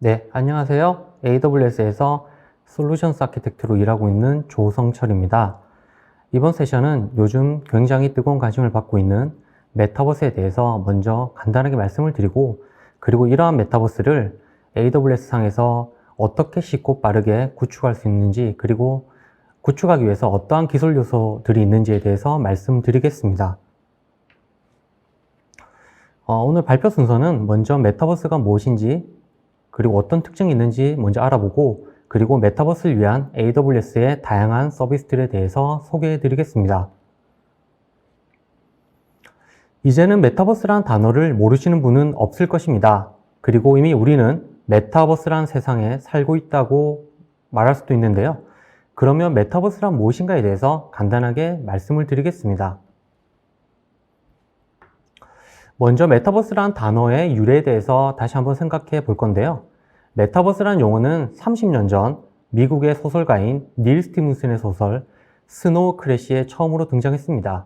네, 안녕하세요. AWS에서 솔루션스 아키텍트로 일하고 있는 조성철입니다. 이번 세션은 요즘 굉장히 뜨거운 관심을 받고 있는 메타버스에 대해서 먼저 간단하게 말씀을 드리고, 그리고 이러한 메타버스를 AWS 상에서 어떻게 쉽고 빠르게 구축할 수 있는지, 그리고 구축하기 위해서 어떠한 기술 요소들이 있는지에 대해서 말씀드리겠습니다. 오늘 발표 순서는 먼저 메타버스가 무엇인지, 그리고 어떤 특징이 있는지 먼저 알아보고, 그리고 메타버스를 위한 AWS의 다양한 서비스들에 대해서 소개해 드리겠습니다. 이제는 메타버스란 단어를 모르시는 분은 없을 것입니다. 그리고 이미 우리는 메타버스란 세상에 살고 있다고 말할 수도 있는데요. 그러면 메타버스란 무엇인가에 대해서 간단하게 말씀을 드리겠습니다. 먼저 메타버스란 단어의 유래에 대해서 다시 한번 생각해 볼 건데요. 메타버스란 용어는 30년 전 미국의 소설가인 닐 스티븐슨의 소설 스노우 크래시에 처음으로 등장했습니다.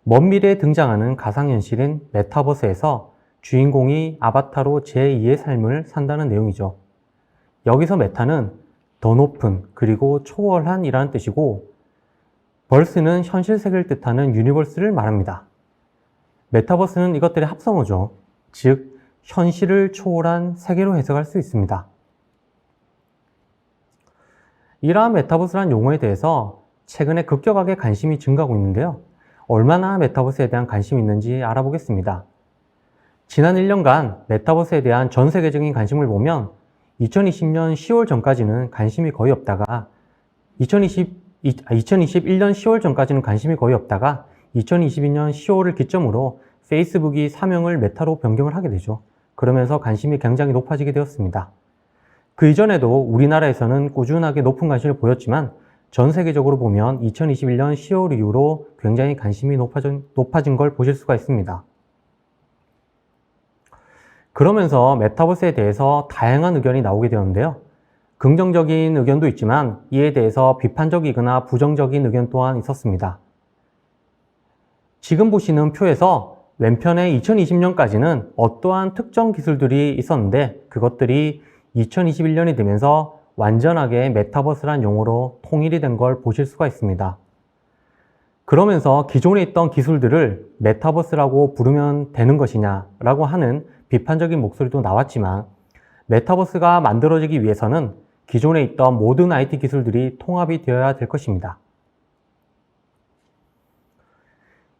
먼 미래에 등장하는 가상현실인 메타버스에서 주인공이 아바타로 제2의 삶을 산다는 내용이죠. 여기서 메타는 더 높은 그리고 초월한 이라는 뜻이고, 벌스는 현실 세계를 뜻하는 유니버스를 말합니다. 메타버스는 이것들의 합성어죠. 즉, 현실을 초월한 세계로 해석할 수 있습니다. 이러한 메타버스란 용어에 대해서 최근에 급격하게 관심이 증가하고 있는데요. 얼마나 메타버스에 대한 관심이 있는지 알아보겠습니다. 지난 1년간 메타버스에 대한 전 세계적인 관심을 보면 2020년 10월 전까지는 관심이 거의 없다가 2021년 10월 전까지는 관심이 거의 없다가 2022년 10월을 기점으로 페이스북이 사명을 메타로 변경을 하게 되죠. 그러면서 관심이 굉장히 높아지게 되었습니다. 그 이전에도 우리나라에서는 꾸준하게 높은 관심을 보였지만 전 세계적으로 보면 2021년 10월 이후로 굉장히 관심이 높아진 걸 보실 수가 있습니다. 그러면서 메타버스에 대해서 다양한 의견이 나오게 되었는데요. 긍정적인 의견도 있지만 이에 대해서 비판적이거나 부정적인 의견 또한 있었습니다. 지금 보시는 표에서 왼편에 2020년까지는 어떠한 특정 기술들이 있었는데 그것들이 2021년이 되면서 완전하게 메타버스란 용어로 통일이 된 걸 보실 수가 있습니다. 그러면서 기존에 있던 기술들을 메타버스라고 부르면 되는 것이냐라고 하는 비판적인 목소리도 나왔지만, 메타버스가 만들어지기 위해서는 기존에 있던 모든 IT 기술들이 통합이 되어야 될 것입니다.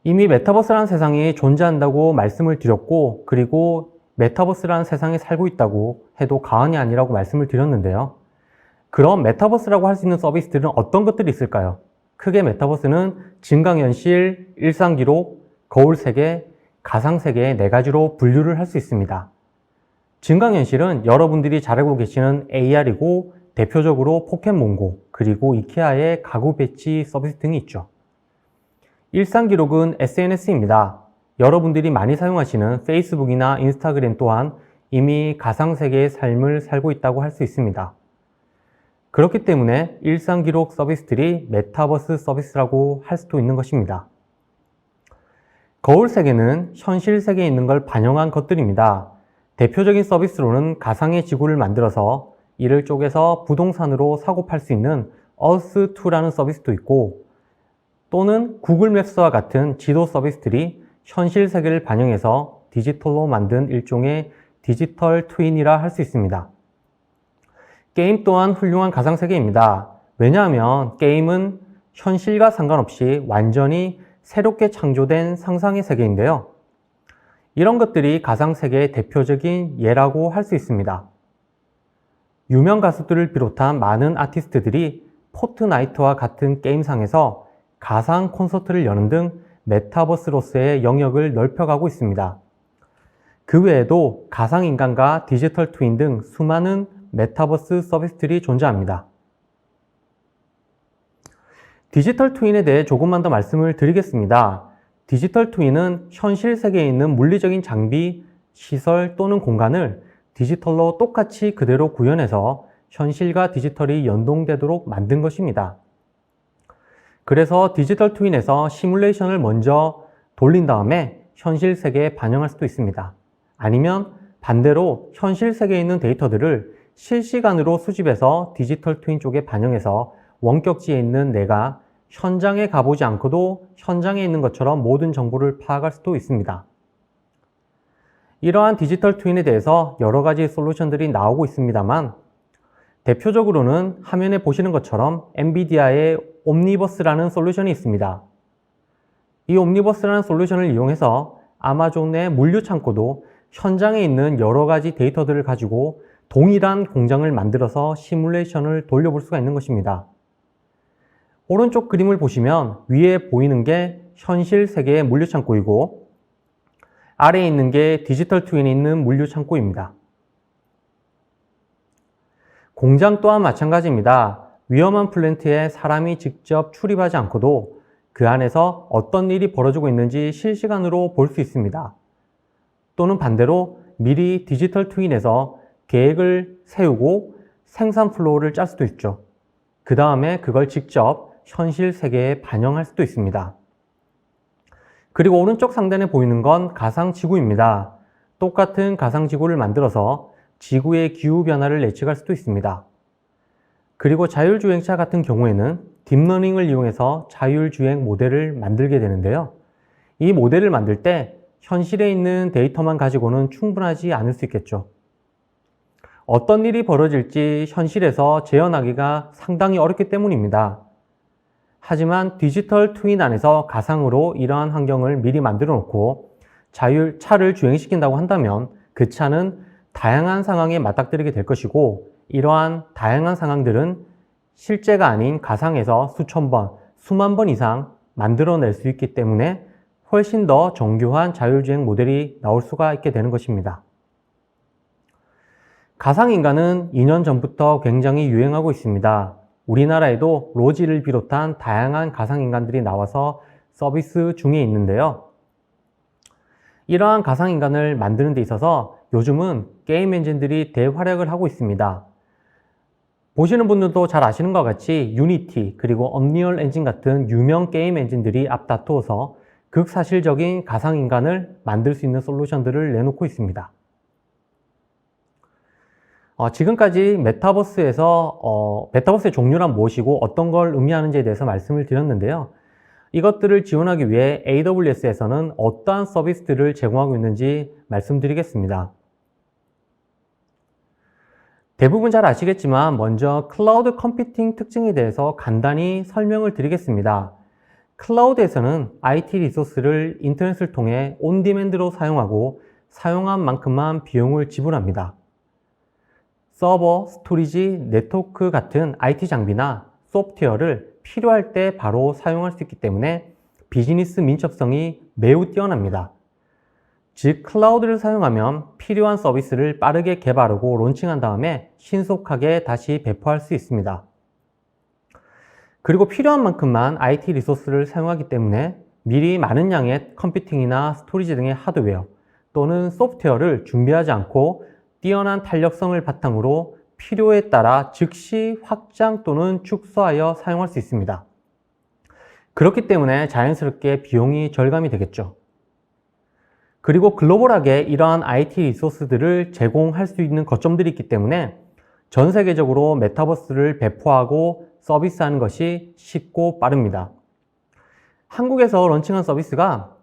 이미 메타버스라는 세상이 존재한다고 말씀을 드렸고, 그리고 메타버스라는 세상에 살고 있다고 해도 과언이 아니라고 말씀을 드렸는데요. 그럼 메타버스라고 할 수 있는 서비스들은 어떤 것들이 있을까요? 크게 메타버스는 증강현실, 일상기록, 거울세계, 가상세계 4가지로 분류를 할 수 있습니다. 증강현실은 여러분들이 잘 알고 계시는 AR이고, 대표적으로 포켓몬고, 그리고 이케아의 가구 배치 서비스 등이 있죠. 일상기록은 SNS입니다. 여러분들이 많이 사용하시는 페이스북이나 인스타그램 또한 이미 가상세계의 삶을 살고 있다고 할 수 있습니다. 그렇기 때문에 일상기록 서비스들이 메타버스 서비스라고 할 수도 있는 것입니다. 거울세계는 현실 세계에 있는 걸 반영한 것들입니다. 대표적인 서비스로는 가상의 지구를 만들어서 이를 쪼개서 부동산으로 사고 팔 수 있는 Earth2라는 서비스도 있고, 또는 구글 맵스와 같은 지도 서비스들이 현실 세계를 반영해서 디지털로 만든 일종의 디지털 트윈이라 할 수 있습니다. 게임 또한 훌륭한 가상세계입니다. 왜냐하면 게임은 현실과 상관없이 완전히 새롭게 창조된 상상의 세계인데요. 이런 것들이 가상세계의 대표적인 예라고 할 수 있습니다. 유명 가수들을 비롯한 많은 아티스트들이 포트나이트와 같은 게임상에서 가상 콘서트를 여는 등 메타버스로서의 영역을 넓혀가고 있습니다. 그 외에도 가상인간과 디지털 트윈 등 수많은 메타버스 서비스들이 존재합니다. 디지털 트윈에 대해 조금만 더 말씀을 드리겠습니다. 디지털 트윈은 현실 세계에 있는 물리적인 장비, 시설 또는 공간을 디지털로 똑같이 그대로 구현해서 현실과 디지털이 연동되도록 만든 것입니다. 그래서 디지털 트윈에서 시뮬레이션을 먼저 돌린 다음에 현실 세계에 반영할 수도 있습니다. 아니면 반대로 현실 세계에 있는 데이터들을 실시간으로 수집해서 디지털 트윈 쪽에 반영해서 원격지에 있는 내가 현장에 가보지 않고도 현장에 있는 것처럼 모든 정보를 파악할 수도 있습니다. 이러한 디지털 트윈에 대해서 여러 가지 솔루션들이 나오고 있습니다만 대표적으로는 화면에 보시는 것처럼 엔비디아의 옴니버스라는 솔루션이 있습니다. 이 옴니버스라는 솔루션을 이용해서 아마존의 물류 창고도 현장에 있는 여러 가지 데이터들을 가지고 동일한 공장을 만들어서 시뮬레이션을 돌려볼 수가 있는 것입니다. 오른쪽 그림을 보시면 위에 보이는 게 현실 세계의 물류 창고이고 아래에 있는 게 디지털 트윈에 있는 물류 창고입니다. 공장 또한 마찬가지입니다. 위험한 플랜트에 사람이 직접 출입하지 않고도 그 안에서 어떤 일이 벌어지고 있는지 실시간으로 볼 수 있습니다. 또는 반대로 미리 디지털 트윈에서 계획을 세우고 생산 플로우를 짤 수도 있죠. 그 다음에 그걸 직접 현실 세계에 반영할 수도 있습니다. 그리고 오른쪽 상단에 보이는 건 가상지구입니다. 똑같은 가상지구를 만들어서 지구의 기후변화를 예측할 수도 있습니다. 그리고 자율주행차 같은 경우에는 딥러닝을 이용해서 자율주행 모델을 만들게 되는데요. 이 모델을 만들 때 현실에 있는 데이터만 가지고는 충분하지 않을 수 있겠죠. 어떤 일이 벌어질지 현실에서 재현하기가 상당히 어렵기 때문입니다. 하지만 디지털 트윈 안에서 가상으로 이러한 환경을 미리 만들어 놓고 차를 주행시킨다고 한다면 그 차는 다양한 상황에 맞닥뜨리게 될 것이고 이러한 다양한 상황들은 실제가 아닌 가상에서 수천 번, 수만 번 이상 만들어낼 수 있기 때문에 훨씬 더 정교한 자율주행 모델이 나올 수가 있게 되는 것입니다. 가상인간은 2년 전부터 굉장히 유행하고 있습니다. 우리나라에도 로지를 비롯한 다양한 가상인간들이 나와서 서비스 중에 있는데요. 이러한 가상인간을 만드는 데 있어서 요즘은 게임 엔진들이 대활약을 하고 있습니다. 보시는 분들도 잘 아시는 것 같이 유니티 그리고 언리얼 엔진 같은 유명 게임 엔진들이 앞다투어서 극사실적인 가상인간을 만들 수 있는 솔루션들을 내놓고 있습니다. 지금까지 메타버스의 종류란 무엇이고 어떤 걸 의미하는지에 대해서 말씀을 드렸는데요. 이것들을 지원하기 위해 AWS에서는 어떠한 서비스들을 제공하고 있는지 말씀드리겠습니다. 대부분 잘 아시겠지만 먼저 클라우드 컴퓨팅 특징에 대해서 간단히 설명을 드리겠습니다. 클라우드에서는 IT 리소스를 인터넷을 통해 온디맨드로 사용하고 사용한 만큼만 비용을 지불합니다. 서버, 스토리지, 네트워크 같은 IT 장비나 소프트웨어를 필요할 때 바로 사용할 수 있기 때문에 비즈니스 민첩성이 매우 뛰어납니다. 즉, 클라우드를 사용하면 필요한 서비스를 빠르게 개발하고 론칭한 다음에 신속하게 다시 배포할 수 있습니다. 그리고 필요한 만큼만 IT 리소스를 사용하기 때문에 미리 많은 양의 컴퓨팅이나 스토리지 등의 하드웨어 또는 소프트웨어를 준비하지 않고 뛰어난 탄력성을 바탕으로 필요에 따라 즉시 확장 또는 축소하여 사용할 수 있습니다. 그렇기 때문에 자연스럽게 비용이 절감이 되겠죠. 그리고 글로벌하게 이러한 IT 리소스들을 제공할 수 있는 거점들이 있기 때문에 전 세계적으로 메타버스를 배포하고 서비스하는 것이 쉽고 빠릅니다. 한국에서 런칭한 서비스가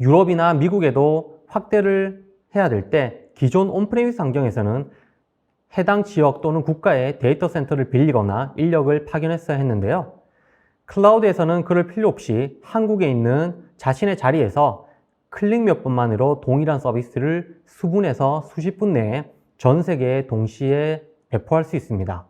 유럽이나 미국에도 확대를 해야 될 때 기존 온프레미스 환경에서는 해당 지역 또는 국가의 데이터 센터를 빌리거나 인력을 파견했어야 했는데요. 클라우드에서는 그럴 필요 없이 한국에 있는 자신의 자리에서 클릭 몇 번만으로 동일한 서비스를 수분에서 수십 분 내에 전 세계에 동시에 배포할 수 있습니다.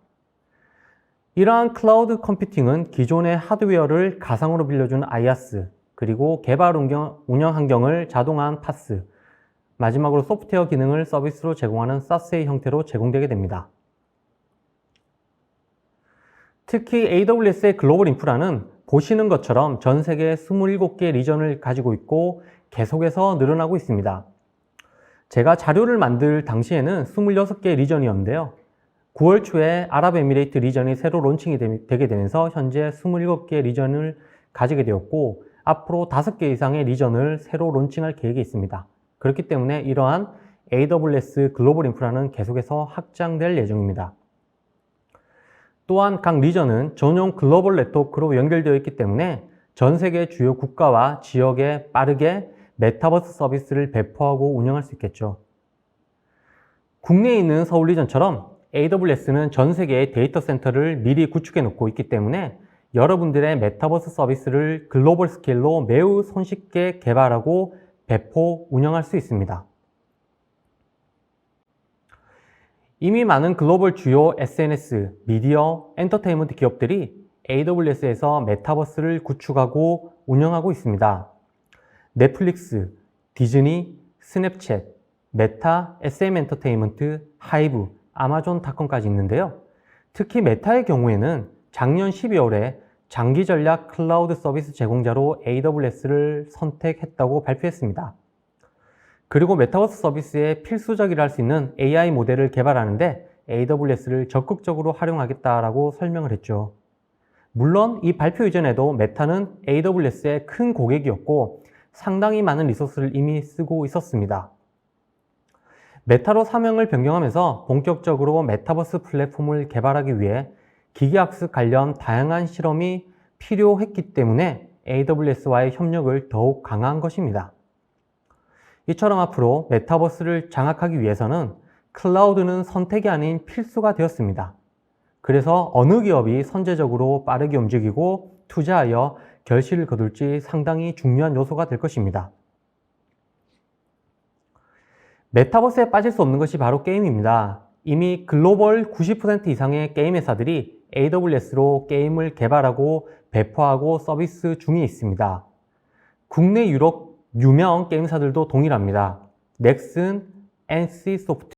이러한 클라우드 컴퓨팅은 기존의 하드웨어를 가상으로 빌려주는 IaaS, 그리고 개발 운영 환경을 자동화한 PaaS, 마지막으로 소프트웨어 기능을 서비스로 제공하는 SaaS의 형태로 제공되게 됩니다. 특히 AWS의 글로벌 인프라는 보시는 것처럼 전 세계 27개 리전을 가지고 있고 계속해서 늘어나고 있습니다. 제가 자료를 만들 당시에는 26개 리전이었는데요. 9월 초에 아랍에미레이트 리전이 새로 론칭이 되게 되면서 현재 27개 리전을 가지게 되었고 앞으로 5개 이상의 리전을 새로 론칭할 계획이 있습니다. 그렇기 때문에 이러한 AWS 글로벌 인프라는 계속해서 확장될 예정입니다. 또한 각 리전은 전용 글로벌 네트워크로 연결되어 있기 때문에 전 세계 주요 국가와 지역에 빠르게 메타버스 서비스를 배포하고 운영할 수 있겠죠. 국내에 있는 서울 리전처럼 AWS는 전 세계의 데이터 센터를 미리 구축해 놓고 있기 때문에 여러분들의 메타버스 서비스를 글로벌 스케일로 매우 손쉽게 개발하고 배포, 운영할 수 있습니다. 이미 많은 글로벌 주요 SNS, 미디어, 엔터테인먼트 기업들이 AWS에서 메타버스를 구축하고 운영하고 있습니다. 넷플릭스, 디즈니, 스냅챗, 메타, SM 엔터테인먼트, 하이브, 아마존닷컴까지 있는데요. 특히 메타의 경우에는 작년 12월에 장기 전략 클라우드 서비스 제공자로 AWS를 선택했다고 발표했습니다. 그리고 메타버스 서비스에 필수적이라 할 수 있는 AI 모델을 개발하는데 AWS를 적극적으로 활용하겠다라고 설명을 했죠. 물론 이 발표 이전에도 메타는 AWS의 큰 고객이었고 상당히 많은 리소스를 이미 쓰고 있었습니다. 메타로 사명을 변경하면서 본격적으로 메타버스 플랫폼을 개발하기 위해 기계학습 관련 다양한 실험이 필요했기 때문에 AWS와의 협력을 더욱 강화한 것입니다. 이처럼 앞으로 메타버스를 장악하기 위해서는 클라우드는 선택이 아닌 필수가 되었습니다. 그래서 어느 기업이 선제적으로 빠르게 움직이고 투자하여 결실을 거둘지 상당히 중요한 요소가 될 것입니다. 메타버스에 빠질 수 없는 것이 바로 게임입니다. 이미 글로벌 90% 이상의 게임 회사들이 AWS로 게임을 개발하고 배포하고 서비스 중에 있습니다. 국내 유럽 유명 게임사들도 동일합니다. 넥슨, NC소프트,